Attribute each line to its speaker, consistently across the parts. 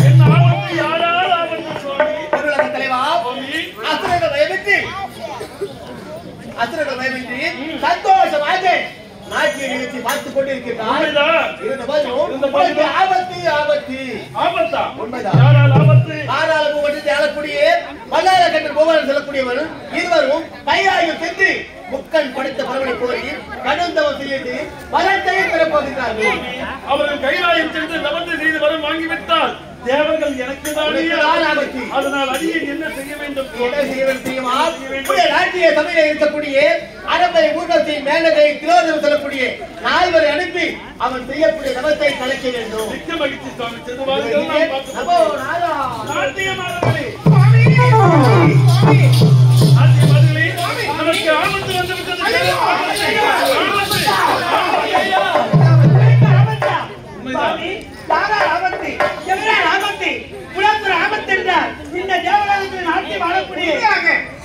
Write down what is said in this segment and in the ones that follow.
Speaker 1: என்ன ஆபத்து யாரால் ஆபத்து சுவாமி?
Speaker 2: தலைவா அசுரர்கள் பயமின்றி சந்தோஷமாக நாட்டிய நிகழ்ச்சி பார்த்துக் கொண்டிருக்கிறார். செல்லக்கூடியவர் இருவரும் கையாயும் சென்று முக்கன் படுத்த பரவலை கோரி கடுந்தவம் செய்து வரத்தை பெறப்போகிறார்கள்.
Speaker 1: அவர்கள் கைலாயம் சென்று தவத்தை செய்து வரம் வாங்கிவிட்டால் தேவர்கள் எனக்கு அதனால் அடியேன் என்ன செய்ய வேண்டும்?
Speaker 2: தெரியுமா? நாட்டிய சபையில இருக்கக்கூடிய அரம்பரை ஊர்வலத்தை மேலகை திரோதம் சொல்லக்கூடிய நால்வரை அனுப்பி அவன் செய்யக்கூடிய தவத்தை கலைக்க வேண்டும்.
Speaker 1: மிக்க மகிழ்ச்சி சுவாமி. செல்வார்கள் நமக்கு ஆபத்து வந்துவிட்டது.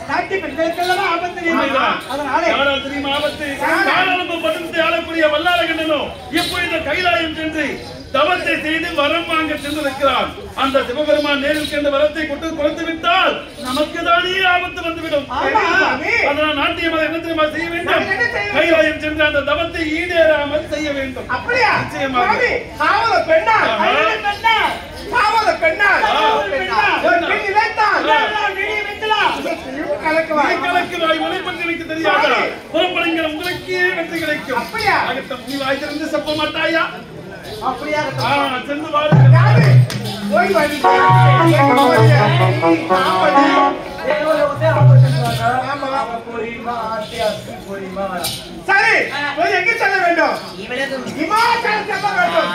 Speaker 2: நாட்டு பெண்களுக்கெல்லாம் ஆபத்து
Speaker 1: ஆளக்கூடிய வல்லாளகண்டனோ இப்பொழுது கைலாயம் சென்று தவத்தை செய்து வரம் வாங்க சென்றிருக்கிறார். அந்த சிவபெருமான் நேரில் சென்ற வரத்தை கொடுத்து விட்டால் நமக்கு தானே ஆபத்து வந்துவிடும். அதனால் நாட்டியமாக என்ன தெரியுமா செய்ய வேண்டும்? கைலாயம் சென்று அந்த தவத்தை ஈடேறாமல் செய்ய வேண்டும்.
Speaker 2: அப்படியா?
Speaker 1: நிச்சயமாக. எனக்கு தெரியாத புறப்படுங்கிற உங்களுக்கே வெற்றி கிடைக்கும்.
Speaker 2: அப்படியா?
Speaker 1: அடுத்த முடிவாய் திறந்து செப்ப மாட்டாயா?
Speaker 2: அப்படியா?
Speaker 1: சென்று வாருங்கள்.
Speaker 2: சரி, எங்க செல்ல வேண்டும்? இமாச்சலம் செல்ல வேண்டும்.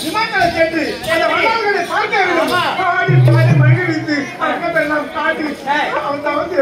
Speaker 2: இமாச்சலம் சென்று அந்த வண்ணார்களை பார்க்க வேண்டும். பாடி பாடி மகிழ்ந்து அங்கெல்லாம் காட்டி அவன் தவறு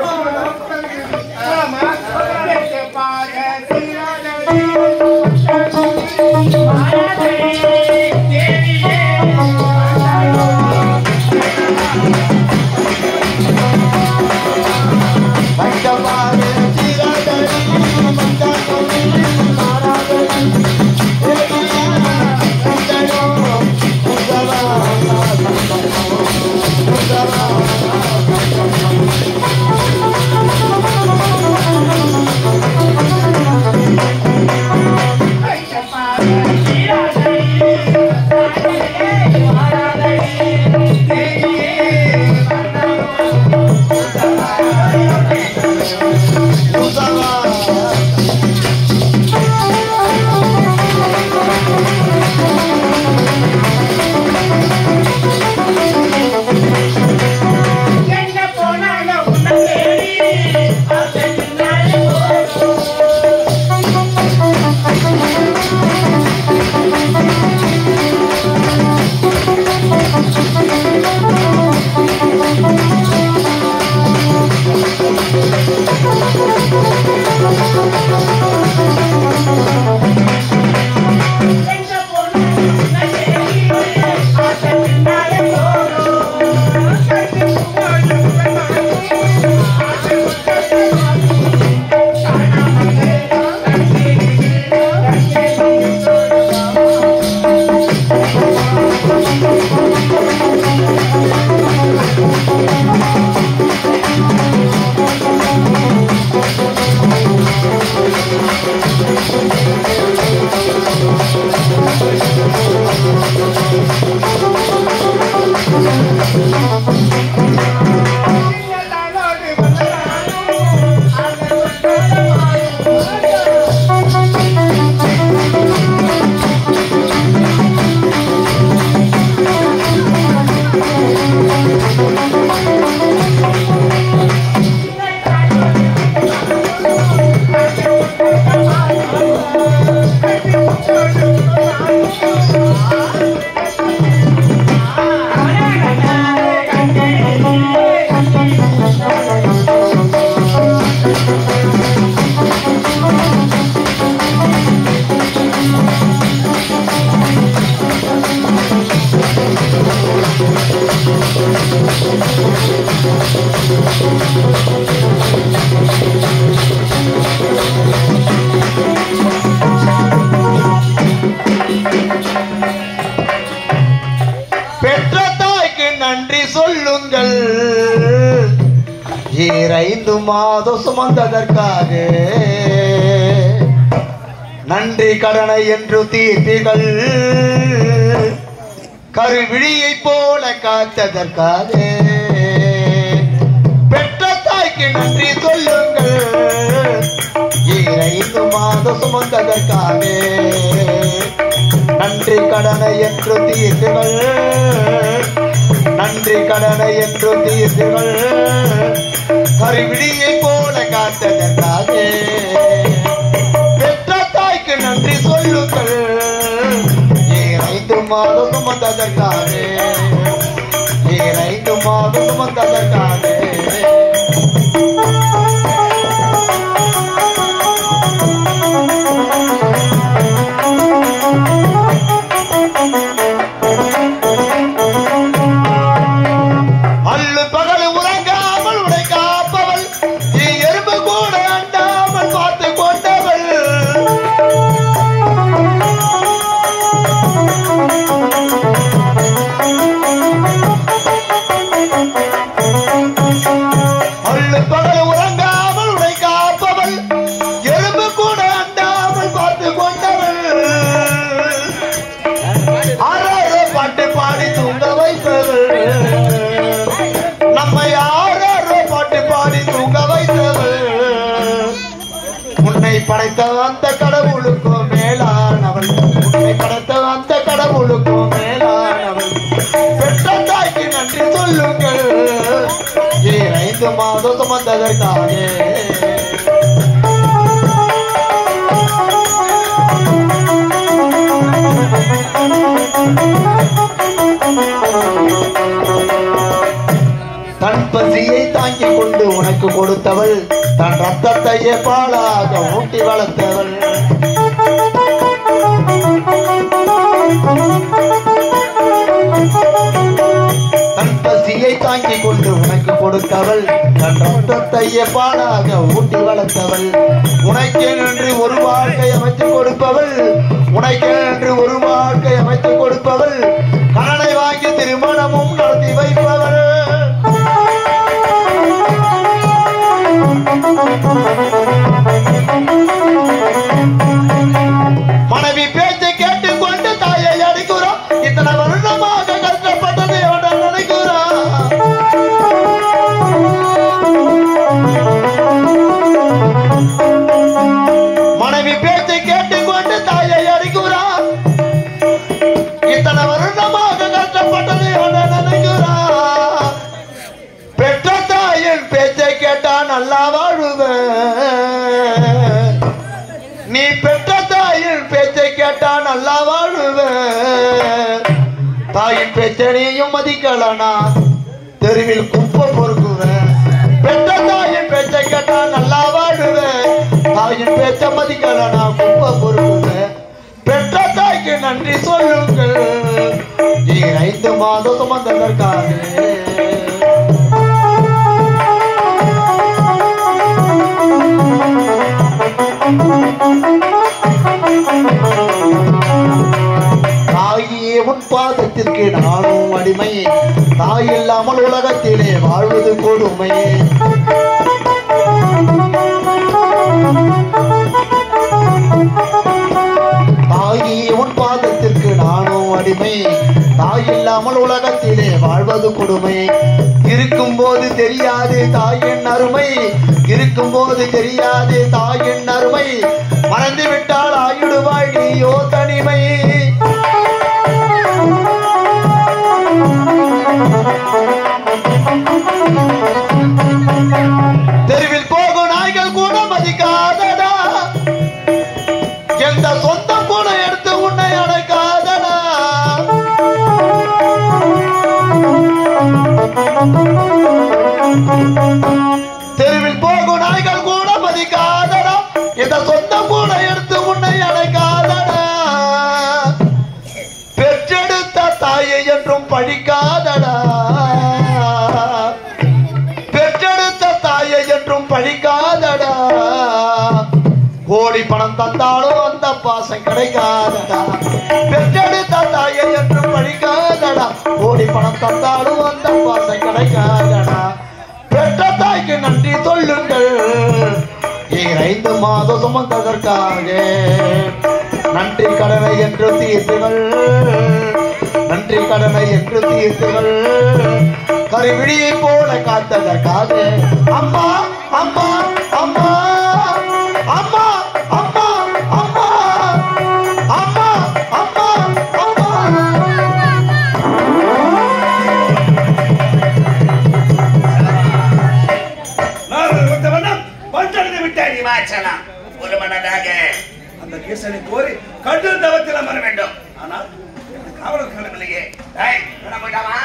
Speaker 3: 5 மாதம் சுமந்ததற்காக நன்றி கடனை என்று தீர்த்தீர்கள். கருவிழியை போல காத்ததற்காக பெற்ற தாய்க்கு நன்றி சொல்லுங்கள். 5 மாதம் சுமந்ததற்காக நன்றி கடனை என்று தீர்த்தீர்கள். நன்றி கடனை என்று தீர்த்தீர்கள். கருவிழியை போல காத்ததற்காக பெற்ற தாய்க்கு நன்றி சொல்லுங்கள். 5 மாதம் சுமந்ததற்காக 5 மாதம் சுமந்ததற்காக படைத்த அந்த கடவுளுக்கும் மேலானவள். உன்னை படைத்த அந்த கடவுளுக்கும் மேலானவள். பெற்ற தாய்க்கு நன்றி சொல்லுங்கள். 5 மாதம் சுமந்ததற்காக தன் பசியை தாங்கிக் கொண்டு உனக்கு கொடுத்தவள். தன் ரத்தத்தையே பாலாக ஊட்டி வளர்த்தவள். தன் பசியை தாங்கிக் கொண்டு உனக்கு கொடுத்தவள். தன் ரத்தத்தையே பாலாக ஊட்டி வளர்த்தவள். உனக்கே என்று ஒரு வாழ்க்கை அமைத்து கொடுப்பவள். உனக்கே என்று ஒரு வாழ்க்கை அமைத்து கொடுப்பவள். கடனை வாங்கி திருமணமும் நடத்தி வைப்பவள். மனைவி பேச்சை கேட்டுக்கொண்டு தாயை அடிக்கிறோம். இத்தனை வருடமாக கஷ்டப்பட்டதை நினைக்கிறோம். மனைவி பேச்சை கேட்டுக்கொண்டு தாயை அடிக்கிறோம். இத்தனை வருடமாக கஷ்டப்பட்டதை நினைக்கிறோம். பெற்ற தாயின் பேச்சை கேட்டா நல்லா வாழுவேன். நீ பெற்ற தாயின் பேச்சை கேட்டா நல்லா வாழுவேன். தாயின் பேச்சனையும் மதிக்கலனா தெருவில் குப்பை பொறுக்குவேன். பெற்ற தாயின் பேச்சை கேட்டா நல்லா வாழுவேன். தாயின் பேச்ச மதிக்கலனா குப்பை பொறுக்குவேன். பெற்ற தாய்க்கு நன்றி சொல்லுங்கள். 5 மாதம் சுமந்ததற்காக தாயே உன் பாதத்திற்கு நானும் அடிமை. தாய் இல்லாமல் உலகத்திலே வாழ்வது கொடுமை. தாயே உன் பாதத்திற்கு நானும் அடிமை. தாய் இல்லாமல் உலகத்திலே வாழ்வது கொடுமை. இருக்கும் போது தெரியாது தாயின் அருமை. இருக்கும் போது தெரியாது தாயின் அருமை. மறந்து விட்டால் ஆயிடுவாய் நீயோ தனிமை. தெருவில் போகும் நாய்கள் கூட மதிக்காதடா. எந்த சொந்தம் கூட எடுத்து உன்னை அடைக்காதடா. தெருவில் போகும் நாய்கள் கூட மதிக்காதடா. எந்த சொந்தம் கூட எடுத்து உன்னை அடைக்காதடா. பெற்றெடுத்த தாயை என்றும் பழிக்காதடா. பெற்றெடுத்த தாயை என்றும் பழிக்காதடா. கோடி பணம் தந்தாலும் அந்த பாசம் கிடைக்காதடா. பெற்றெடுத்த தாயை என்றும் பழிக்காதடா. கோடி பணம் தந்தாலும் அந்த பாசம் கிடைக்காதடா. பெற்ற தாய்க்கு மாதம் சுமந்ததற்காக நன்றி கடனை என்று தீர்த்துகள் நன்றி கடனை என்று தீர்த்துகள் கருவிழியை போல காத்ததற்காக அம்மா அம்மா அம்மா அம்மா அம்மா அம்மா அம்மா அம்மா
Speaker 4: ஒரு மனதாக அந்த கேசனை கோரி கடும் தவத்தில் அமர வேண்டும். ஆனால் காவலர் காலமில்லையே. போயிட்டாமா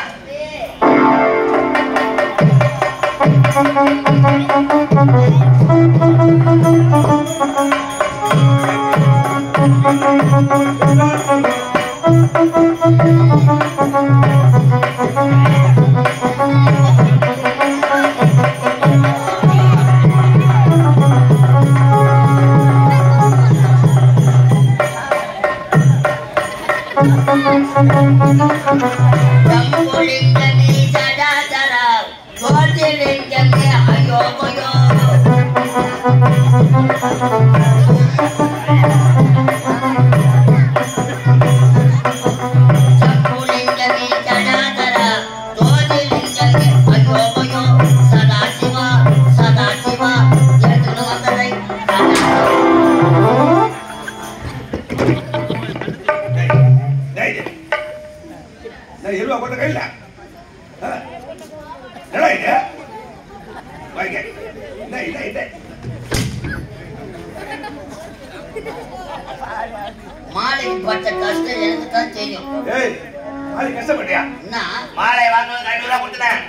Speaker 4: மாலைக்கு பட்ட கஷ்டம் எனக்கு தான் தெரியும். கஷ்டப்பட்டியா? மாலை வாங்குவது 500 ரூபாய் கொடுத்தேன்.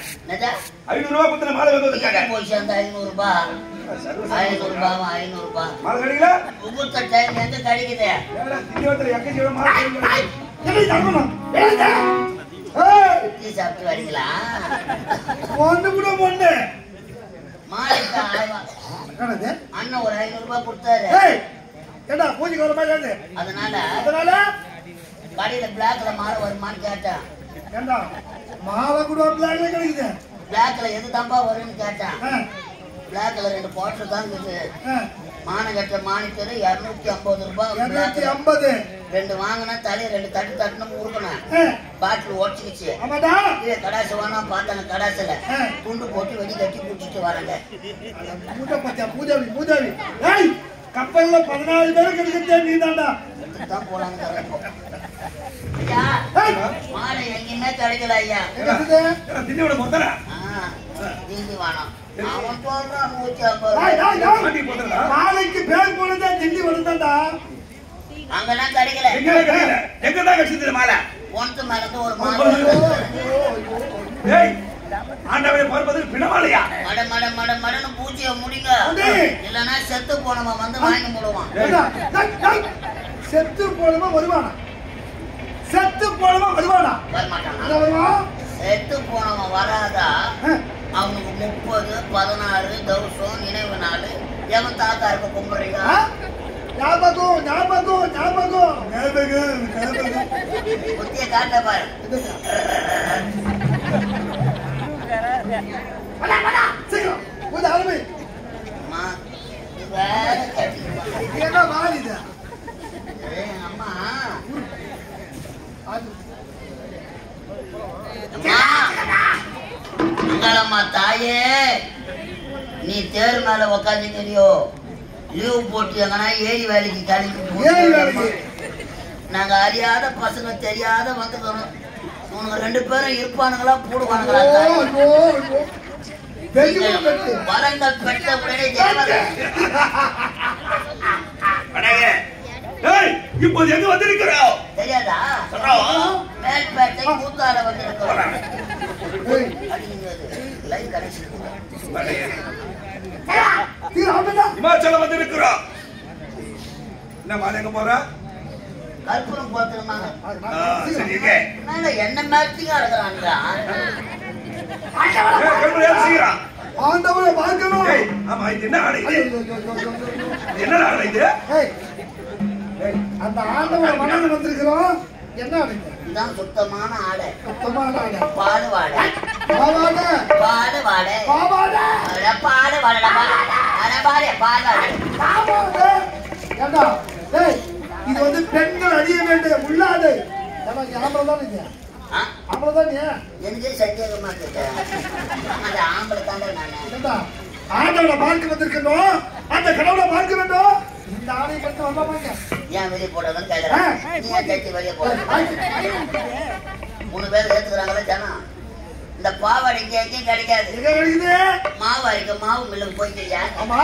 Speaker 4: 500 ரூபாய் கொடுத்தேன். மாலை வாங்குவது போய் சேர்ந்த 500 ரூபாய் 500 ரூபாய் 500 ரூபாய் மாலை கிடைக்கல. முகூர்த்த டைம் எங்க கிடைக்குது? சாப்பிட்டு வரீங்களா? மாலைக்கு அண்ணன் ஒரு 500 ரூபாய் கொடுத்தாரு. அதனால கடையில பிளாக்ல மாலை வருமானு கேட்டேன்.
Speaker 2: மாலை கூட பிளாக்ல கிடைக்குது.
Speaker 4: பிளாக்ல எது தம்பா வரும்னு கேட்டேன். பிளாக்ல 2 பாட்டில் தான் இருக்குது. மானகட்ட மானிட்டர் 250 ரூபாய்.
Speaker 2: 250
Speaker 4: 2 வாங்கினா தலையை 2 தட்டு தட்டணும் ஊருக்கணும். பாட்டில் உடச்சிக்கிச்சு. கடாசு வேணா பார்த்தாங்க. கடாசில துண்டு போட்டு வெடி கட்டி குடிச்சிட்டு வராங்க.
Speaker 2: கப்பல்ல 14 பேரும் கிடைக்கிறதே நீ தாண்டா.
Speaker 4: போலாங்க. மாலை எங்கேயுமே கிடைக்கல ஐயா.
Speaker 2: திண்டியோட மொத்தரா
Speaker 4: திண்டி வேணாம். அவன் சொல்றான் 150.
Speaker 2: மாலைக்கு பேர் போனதே திண்டி வந்துட்டான்டா.
Speaker 4: அங்கெல்லாம் கிடைக்கல.
Speaker 2: எங்கதான் கிடைச்சது மாலை?
Speaker 4: ஒன்று மறந்து ஒரு மாலை.
Speaker 2: ஆண்டவரை பார்ப்பது பிணமாலையா?
Speaker 4: மட மட மட மடன்னு பூஜையை முடிங்க. இல்லைன்னா செத்து போனவன் வந்து வாங்கி முடுவான்.
Speaker 2: செத்து போனவா வருவானா? செத்து போனவா வருவானா?
Speaker 4: வரமாட்டானா? செத்து போனவன் வராதா? அவனுக்கு 30, 16 தவசம் நினைவு நாள். எவன் தாத்தா இருக்க கும்பிடுறீங்க?
Speaker 2: ஞாபகம் ஞாபகம் ஞாபகம்
Speaker 4: புத்திய காட்ட பாரு. அம்மா தாயே, நீ தேர் மேல உக்காந்துக்கிறியோ? லீவ் போட்டு எங்கன்னா ஏரி வேலைக்கு கிளம்பி நாங்க அறியாத பசங்க தெரியாத வந்துக்கணும். உனக்கு 2 பேரும் இருப்பானுங்களா போடுவானுங்களா? வரங்கள் பெற்ற உடனே
Speaker 2: இப்போது எங்க வந்திருக்கிறோம்
Speaker 4: தெரியாதா? மேல்பேட்டை கூத்தால வந்திருக்கிறோம்.
Speaker 2: இமாச்சலம் வந்திருக்கிறோம். என்ன மாலை எங்க போற?
Speaker 4: கற்பூரம் போத்துருமாங்க. என்ன மேட்சிங்கா இருக்கிறாங்க.
Speaker 2: ஆண்டவரை பார்க்கணும். ஆமா, இது என்ன ஆடை? என்ன ஆடை இது? அந்த ஆண்டவரை மனதில் வந்திருக்கிறோம். என்ன ஆடை?
Speaker 4: இதுதான் சுத்தமான ஆடை.
Speaker 2: சுத்தமான ஆடை.
Speaker 4: பால் வாடை.
Speaker 2: பாவாடை
Speaker 4: பாடு வாடு
Speaker 2: பாவாடை
Speaker 4: பாடு வாடா பாடு பாடு
Speaker 2: பாவாடை ஏண்டா டேய் இது வந்து பெண்கள் அணிய வேண்டிய உள்ளாடை எனக்கு ஆம்பளை தான் நீங்க ஆம்பளை தான் நீ
Speaker 4: எனக்கு சந்தேகமா இருக்கு அந்த ஆம்பளை தாண்டா நானு
Speaker 2: ஏண்டா ஆண்டவனை பார்க்க வந்திருக்கணும் அந்த கடவுளை பார்க்க வேண்டும் இந்த ஆணை கட்டு வந்தாமாங்க
Speaker 4: ஏன் வெளியே போடுறதுன்னு கேட்கறேன் நீ ஏன் கட்டி வெளியே போடுற 3 பேர் ஏத்துக்கிறாங்களே ஜனம் இந்த பாவாடைக்கு எங்கேயும் கிடைக்காது
Speaker 2: எங்க கிடைக்குது
Speaker 4: மாவு அரைக்க மாவு மில்லுக்கு போயிட்டியா
Speaker 2: ஆமா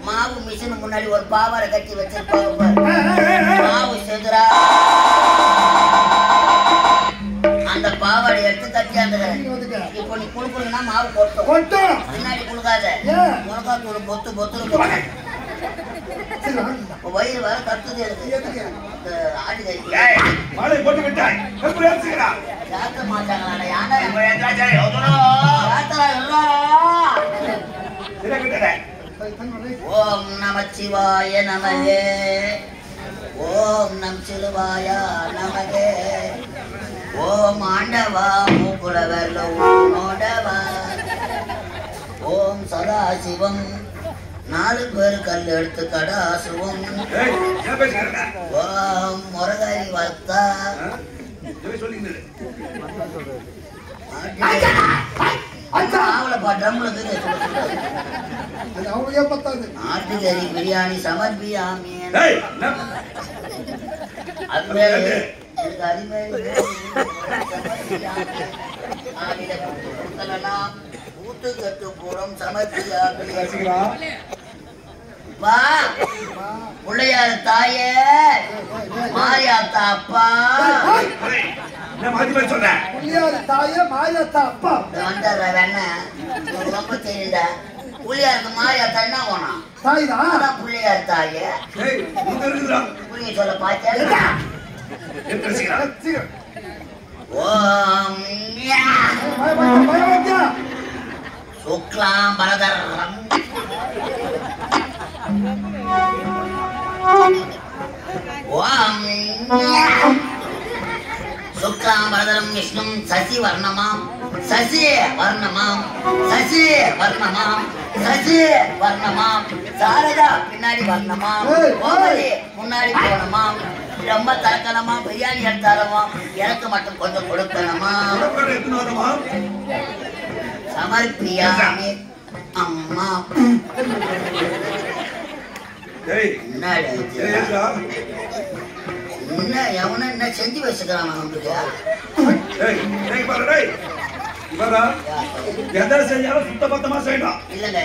Speaker 4: மாவு மிஷின் முன்னாடி ஒரு பாவாடை கட்டி வச்சிருப்பாங்க மாவு செதுரா அந்த பாவாடை எடுத்து கட்டி அந்த இப்போ நீ குழுக்குனா மாவு போட்டோம்
Speaker 2: கொட்டும்
Speaker 4: பின்னாடி குழுக்காத முழுக்கா தூள் பொத்து பொத்துன்னு வயிறு வர கத்துது எனக்கு ஆடி
Speaker 1: மாலை போட்டு விட்டாய் எப்படி ஏத்துக்கிறா
Speaker 4: கேட்க மாட்டாங்களா யானை ஓம் நமச்சிவாய நமகே ஓம் நம் சிலுவாய நமகே ஓம் ஆண்டவா மூக்குலவர்ல ஓடவா ஓம் சதாசிவம் 4 பேர் கல் எடுத்து கடாசுவம் ஓம் முருகரி வர்த்தா ஆட்டுக்கறி பிரியாணி சமர்ப்பியாமேன் ஊத்துக்கட்டுப்புறம் சமர்ப்பியாமே வா பிள்ளையார் தாயே மாரியாத்தா அப்பா
Speaker 2: தாயே மாரியாத்தா அப்பா
Speaker 4: வந்துடுற வேணா ரொம்ப தெரியுதா புள்ளியாருக்கு மாரியாத்தா என்ன போனான்
Speaker 2: தாய்தான்
Speaker 4: பிள்ளையார் தாயே புள்ளிய சொல்ல பார்த்தா ஓம் சுக்லாம் பரதரம் ஓம் சுக்லாம் பரதரம் விஷ்ணும் சசி வர்ணமாம் சசி வர்ணமாம் சசி வர்ணமாம் சசி வர்ணமாம் சாரதா பின்னாடி வர்ணமாம் கோமதி முன்னாடி போனமாம் ரொம்ப தரக்கணமா பிரியாணி எடுத்தாரமா எனக்கு மட்டும் கொஞ்சம் கொடுக்கணுமா சமர்ப்பியாமி அம்மா என்ன எவன என்ன செஞ்சு வச்சுக்கிறான் அவனுக்கு இல்லங்க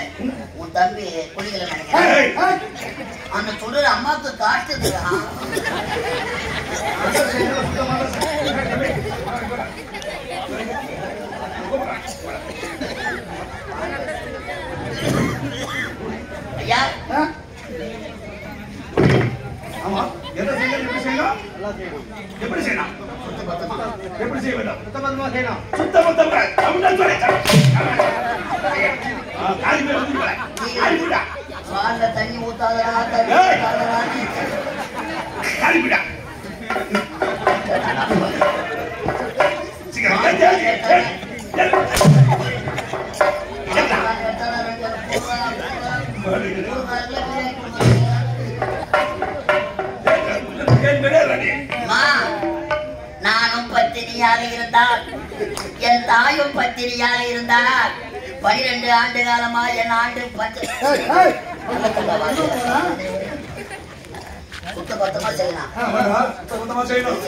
Speaker 4: உன் தம்பி குளிக்கல நினைக்கிறேன் அந்த சொல்ற அம்மாவுக்கு காட்டுது ஐயா
Speaker 1: ஆமா என்ன செய்யணும் எப்படி செய்யணும் எப்படி செய்ய வேண்டும் சுத்தபத்தமா செய்யணும் சுத்தபத்தமா தமிழ்ல சொல்ல
Speaker 4: வால்ல தண்ணி ஊத்தாதடா தண்ணி ஊத்தாதடா
Speaker 1: காலிபிடா
Speaker 4: நானும் பத்தினியாக இருந்தால் என் தாயும் பத்தினியாக இருந்தால் 12 ஆண்டு காலமா என் ஆண்டு சுத்தபத்தமா செய்யணும்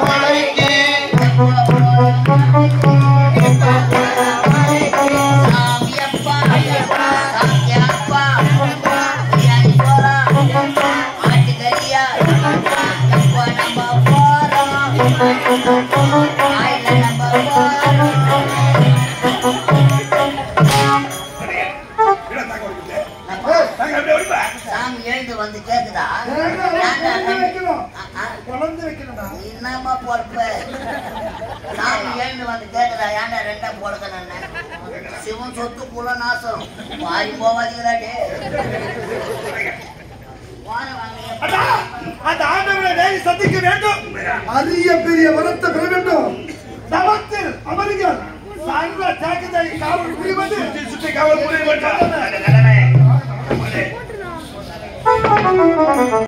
Speaker 4: மலைக்கு
Speaker 3: மலைக்கு
Speaker 4: சாமி அப்பா சாமி அப்பா பிரியாணி போறா ஆட்டுக்கறியா எப்போ நம்ம போறோம் ஆயில நம்ம போறோம் சாமி எழுந்து வந்து கேக்குதா என்னமா பொறுப்பு சாமி எழுந்து வந்து கேக்குதா ஏன்டா ரெண்டா போடுக்கணும் சிவன் சொத்து குல நாசம் மாறி போவாதீங்களாடே
Speaker 5: அந்த ஆண்டவரை நேரி சந்திக்க வேண்டும். அரிய பெரிய வரத்தை